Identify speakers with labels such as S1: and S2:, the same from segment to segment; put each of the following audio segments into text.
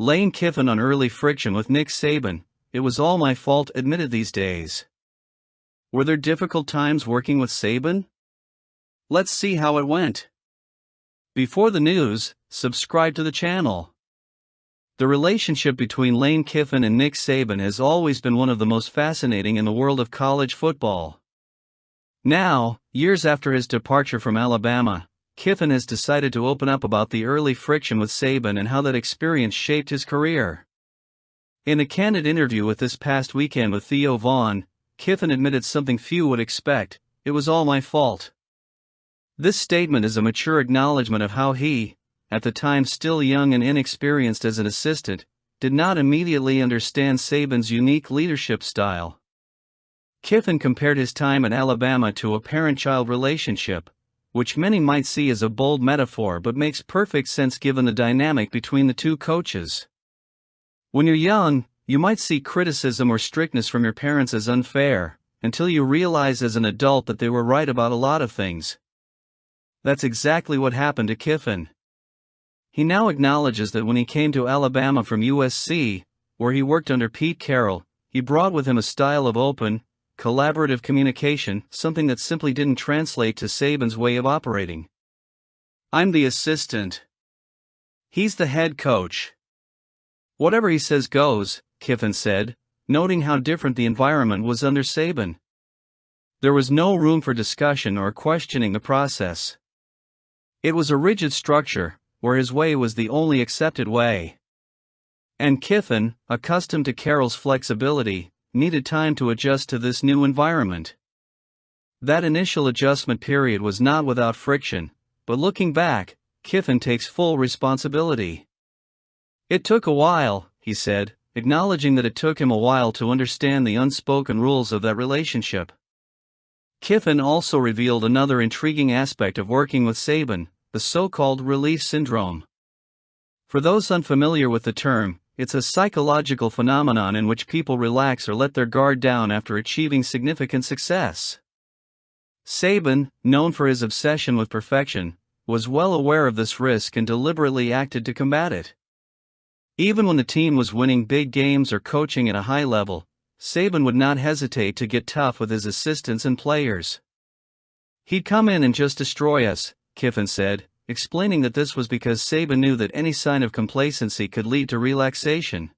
S1: Lane Kiffin on early friction with Nick Saban. It was all my fault, admitted these days. Were there difficult times working with Saban? Let's see how it went. Before the news, subscribe to the channel. The relationship between Lane Kiffin and Nick Saban has always been one of the most fascinating in the world of college football. Now, years after his departure from Alabama, Kiffin has decided to open up about the early friction with Saban and how that experience shaped his career. In a candid interview with This Past Weekend with Theo Vaughn, Kiffin admitted something few would expect: "It was all my fault." This statement is a mature acknowledgement of how he, at the time still young and inexperienced as an assistant, did not immediately understand Saban's unique leadership style. Kiffin compared his time at Alabama to a parent-child relationship, which many might see as a bold metaphor but makes perfect sense given the dynamic between the two coaches. When you're young, you might see criticism or strictness from your parents as unfair, until you realize as an adult that they were right about a lot of things. That's exactly what happened to Kiffin. He now acknowledges that when he came to Alabama from USC, where he worked under Pete Carroll, he brought with him a style of open, collaborative communication, something that simply didn't translate to Saban's way of operating. "I'm the assistant. He's the head coach. Whatever he says goes," Kiffin said, noting how different the environment was under Saban. There was no room for discussion or questioning the process. It was a rigid structure, where his way was the only accepted way. And Kiffin, accustomed to Carroll's flexibility, needed time to adjust to this new environment. That initial adjustment period was not without friction, but looking back, Kiffin takes full responsibility. "It took a while," he said, acknowledging that it took him a while to understand the unspoken rules of that relationship. Kiffin also revealed another intriguing aspect of working with Saban: the so-called relief syndrome. For those unfamiliar with the term, it's a psychological phenomenon in which people relax or let their guard down after achieving significant success. Saban, known for his obsession with perfection, was well aware of this risk and deliberately acted to combat it. Even when the team was winning big games or coaching at a high level, Saban would not hesitate to get tough with his assistants and players. "He'd come in and just destroy us," Kiffin said, explaining that this was because Saban knew that any sign of complacency could lead to relaxation.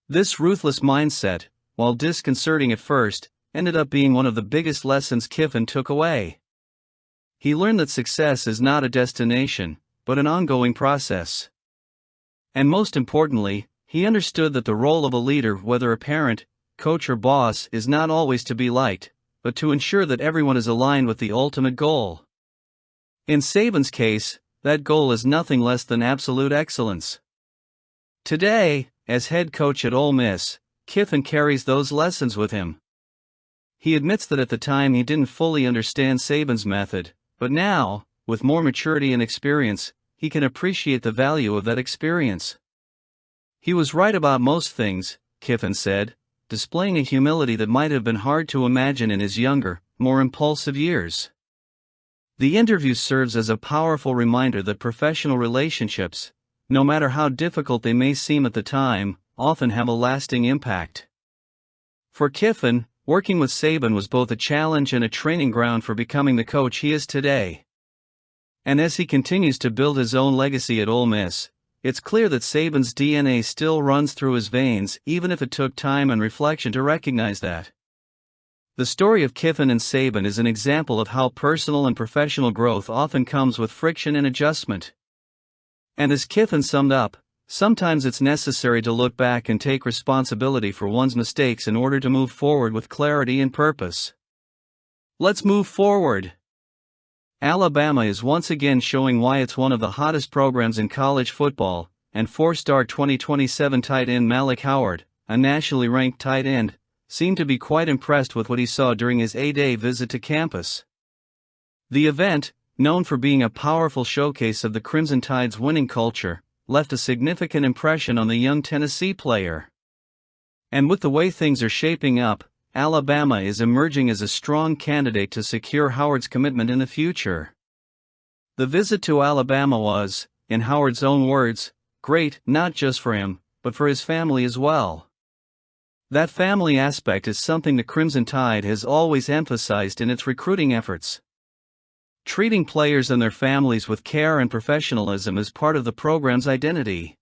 S1: This ruthless mindset, while disconcerting at first, ended up being one of the biggest lessons Kiffin took away. He learned that success is not a destination, but an ongoing process. And most importantly, he understood that the role of a leader, whether a parent, coach or boss, is not always to be liked, but to ensure that everyone is aligned with the ultimate goal. In Saban's case, that goal is nothing less than absolute excellence. Today, as head coach at Ole Miss, Kiffin carries those lessons with him. He admits that at the time he didn't fully understand Saban's method, but now, with more maturity and experience, he can appreciate the value of that experience. "He was right about most things," Kiffin said, displaying a humility that might have been hard to imagine in his younger, more impulsive years. The interview serves as a powerful reminder that professional relationships, no matter how difficult they may seem at the time, often have a lasting impact. For Kiffin, working with Saban was both a challenge and a training ground for becoming the coach he is today. And as he continues to build his own legacy at Ole Miss, it's clear that Saban's DNA still runs through his veins, even if it took time and reflection to recognize that. The story of Kiffin and Saban is an example of how personal and professional growth often comes with friction and adjustment. And as Kiffin summed up, sometimes it's necessary to look back and take responsibility for one's mistakes in order to move forward with clarity and purpose. Let's move forward. Alabama is once again showing why it's one of the hottest programs in college football, and four-star 2027 tight end Malik Howard, a nationally ranked tight end, seemed to be quite impressed with what he saw during his 8-day visit to campus. The event, known for being a powerful showcase of the Crimson Tide's winning culture, left a significant impression on the young Tennessee player. And with the way things are shaping up, Alabama is emerging as a strong candidate to secure Howard's commitment in the future. The visit to Alabama was, in Howard's own words, great, not just for him, but for his family as well. That family aspect is something the Crimson Tide has always emphasized in its recruiting efforts. Treating players and their families with care and professionalism is part of the program's identity.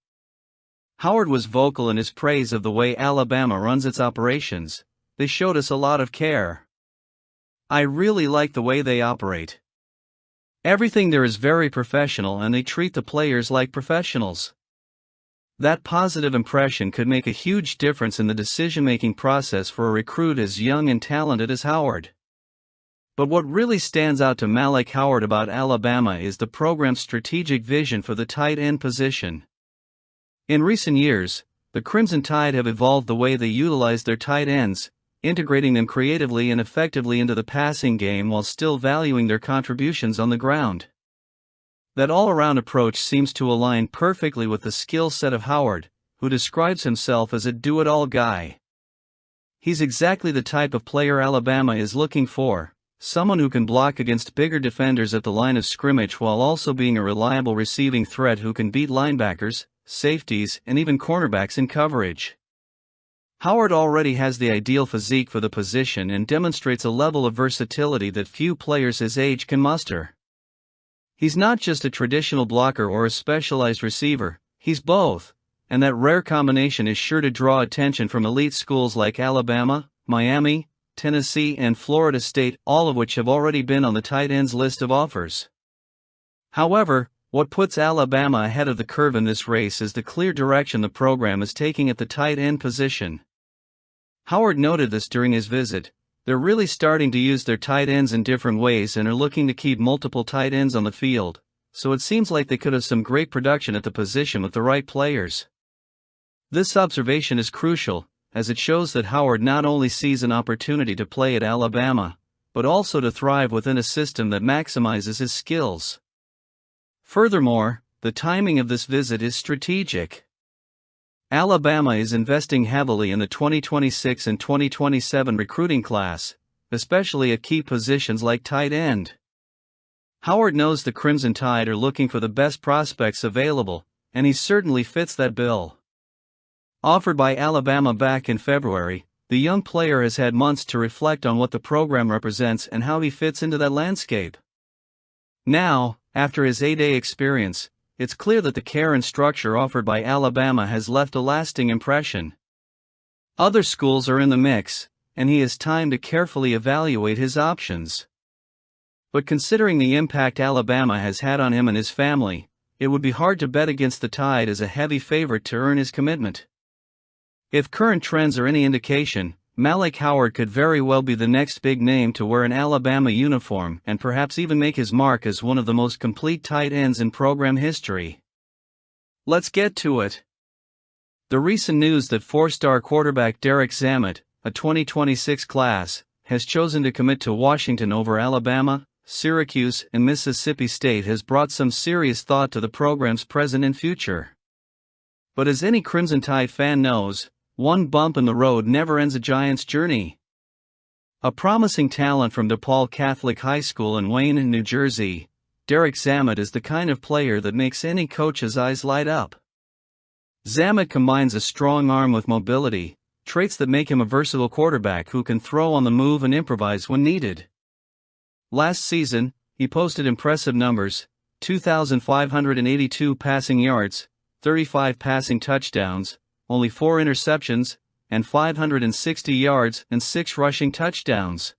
S1: Howard was vocal in his praise of the way Alabama runs its operations. They showed us a lot of care. I really like the way they operate. Everything there is very professional and they treat the players like professionals. That positive impression could make a huge difference in the decision-making process for a recruit as young and talented as Howard. But what really stands out to Malik Howard about Alabama is the program's strategic vision for the tight end position. In recent years, the Crimson Tide have evolved the way they utilize their tight ends, integrating them creatively and effectively into the passing game while still valuing their contributions on the ground. That all-around approach seems to align perfectly with the skill set of Howard, who describes himself as a do-it-all guy. He's exactly the type of player Alabama is looking for, someone who can block against bigger defenders at the line of scrimmage while also being a reliable receiving threat who can beat linebackers, safeties, and even cornerbacks in coverage. Howard already has the ideal physique for the position and demonstrates a level of versatility that few players his age can muster. He's not just a traditional blocker or a specialized receiver, he's both, and that rare combination is sure to draw attention from elite schools like Alabama, Miami, Tennessee, and Florida State, all of which have already been on the tight ends list of offers. However, what puts Alabama ahead of the curve in this race is the clear direction the program is taking at the tight end position. Howard noted this during his visit. They're really starting to use their tight ends in different ways and are looking to keep multiple tight ends on the field, so it seems like they could have some great production at the position with the right players. This observation is crucial, as it shows that Howard not only sees an opportunity to play at Alabama, but also to thrive within a system that maximizes his skills. Furthermore, the timing of this visit is strategic. Alabama is investing heavily in the 2026 and 2027 recruiting class, especially at key positions like tight end. Howard knows the Crimson Tide are looking for the best prospects available, and he certainly fits that bill. Offered by Alabama back in February, the young player has had months to reflect on what the program represents and how he fits into that landscape. Now, after his 8-day experience, it's clear that the care and structure offered by Alabama has left a lasting impression. Other schools are in the mix, and he has time to carefully evaluate his options. But considering the impact Alabama has had on him and his family, it would be hard to bet against the Tide as a heavy favorite to earn his commitment. If current trends are any indication, Malik Howard could very well be the next big name to wear an Alabama uniform and perhaps even make his mark as one of the most complete tight ends in program history. Let's get to it. The recent news that four-star quarterback Derek Zamet, a 2026 class, has chosen to commit to Washington over Alabama, Syracuse, and Mississippi State has brought some serious thought to the program's present and future. But as any Crimson Tide fan knows, one bump in the road never ends a Giants' journey. A promising talent from DePaul Catholic High School in Wayne, New Jersey, Derek Zamet is the kind of player that makes any coach's eyes light up. Zamet combines a strong arm with mobility, traits that make him a versatile quarterback who can throw on the move and improvise when needed. Last season, he posted impressive numbers: 2,582 passing yards, 35 passing touchdowns, only 4 interceptions, and 560 yards and 6 rushing touchdowns.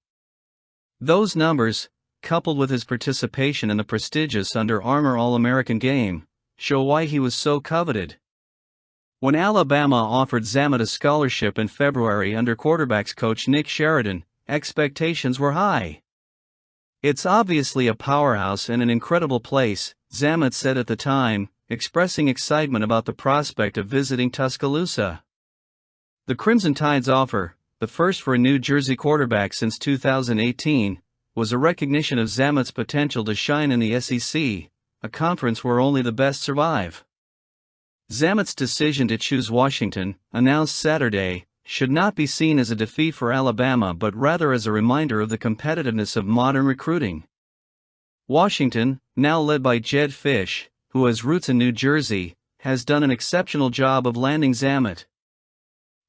S1: Those numbers, coupled with his participation in the prestigious Under Armour All-American game, show why he was so coveted. When Alabama offered Zamet a scholarship in February under quarterbacks coach Nick Sheridan, expectations were high. "It's obviously a powerhouse and an incredible place," Zamet said at the time, expressing excitement about the prospect of visiting Tuscaloosa. The Crimson Tide's offer, the first for a New Jersey quarterback since 2018, was a recognition of Zamet's potential to shine in the SEC, a conference where only the best survive. Zamet's decision to choose Washington, announced Saturday, should not be seen as a defeat for Alabama but rather as a reminder of the competitiveness of modern recruiting. Washington, now led by Jedd Fisch, who has roots in New Jersey, has done an exceptional job of landing Zamet.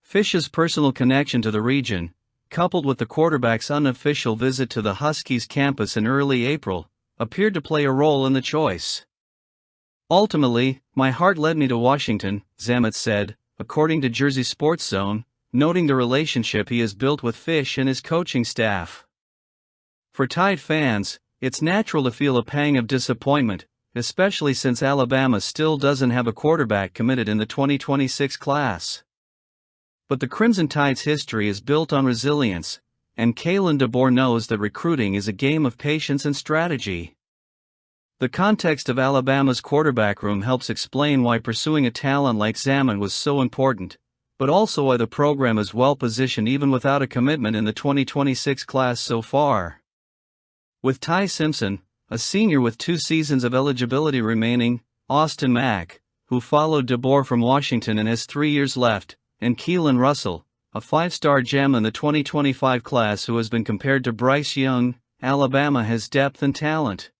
S1: Fish's personal connection to the region, coupled with the quarterback's unofficial visit to the Huskies campus in early April, appeared to play a role in the choice. "Ultimately, my heart led me to Washington," Zamet said, according to Jersey Sports Zone, noting the relationship he has built with Fish and his coaching staff. For Tide fans, it's natural to feel a pang of disappointment, especially since Alabama still doesn't have a quarterback committed in the 2026 class. But the Crimson Tide's history is built on resilience, and Kalen DeBoer knows that recruiting is a game of patience and strategy. The context of Alabama's quarterback room helps explain why pursuing a talent like Zamet was so important, but also why the program is well positioned even without a commitment in the 2026 class so far. With Ty Simpson, a senior with 2 seasons of eligibility remaining, Austin Mack, who followed DeBoer from Washington and has 3 years left, and Keelan Russell, a 5-star gem in the 2025 class who has been compared to Bryce Young, Alabama has depth and talent.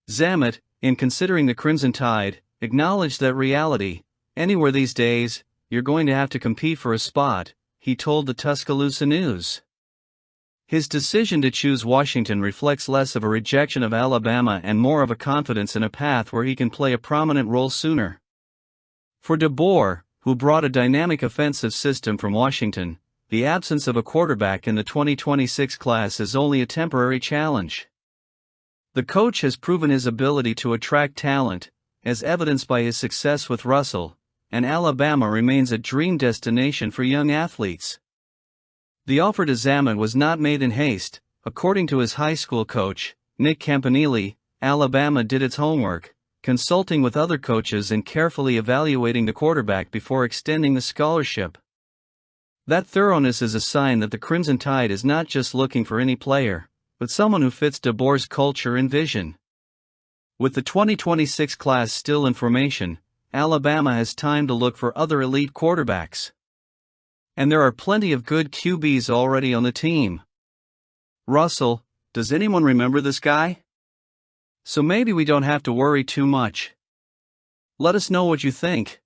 S1: Zamet, in considering the Crimson Tide, acknowledged that reality, "Anywhere these days, you're going to have to compete for a spot," he told the Tuscaloosa News. His decision to choose Washington reflects less of a rejection of Alabama and more of a confidence in a path where he can play a prominent role sooner. For DeBoer, who brought a dynamic offensive system from Washington, the absence of a quarterback in the 2026 class is only a temporary challenge. The coach has proven his ability to attract talent, as evidenced by his success with Russell, and Alabama remains a dream destination for young athletes. The offer to Zamet was not made in haste. According to his high school coach, Nick Campanile, Alabama did its homework, consulting with other coaches and carefully evaluating the quarterback before extending the scholarship. That thoroughness is a sign that the Crimson Tide is not just looking for any player, but someone who fits DeBoer's culture and vision. With the 2026 class still in formation, Alabama has time to look for other elite quarterbacks. And there are plenty of good QBs already on the team. Russell, does anyone remember this guy? So maybe we don't have to worry too much. Let us know what you think.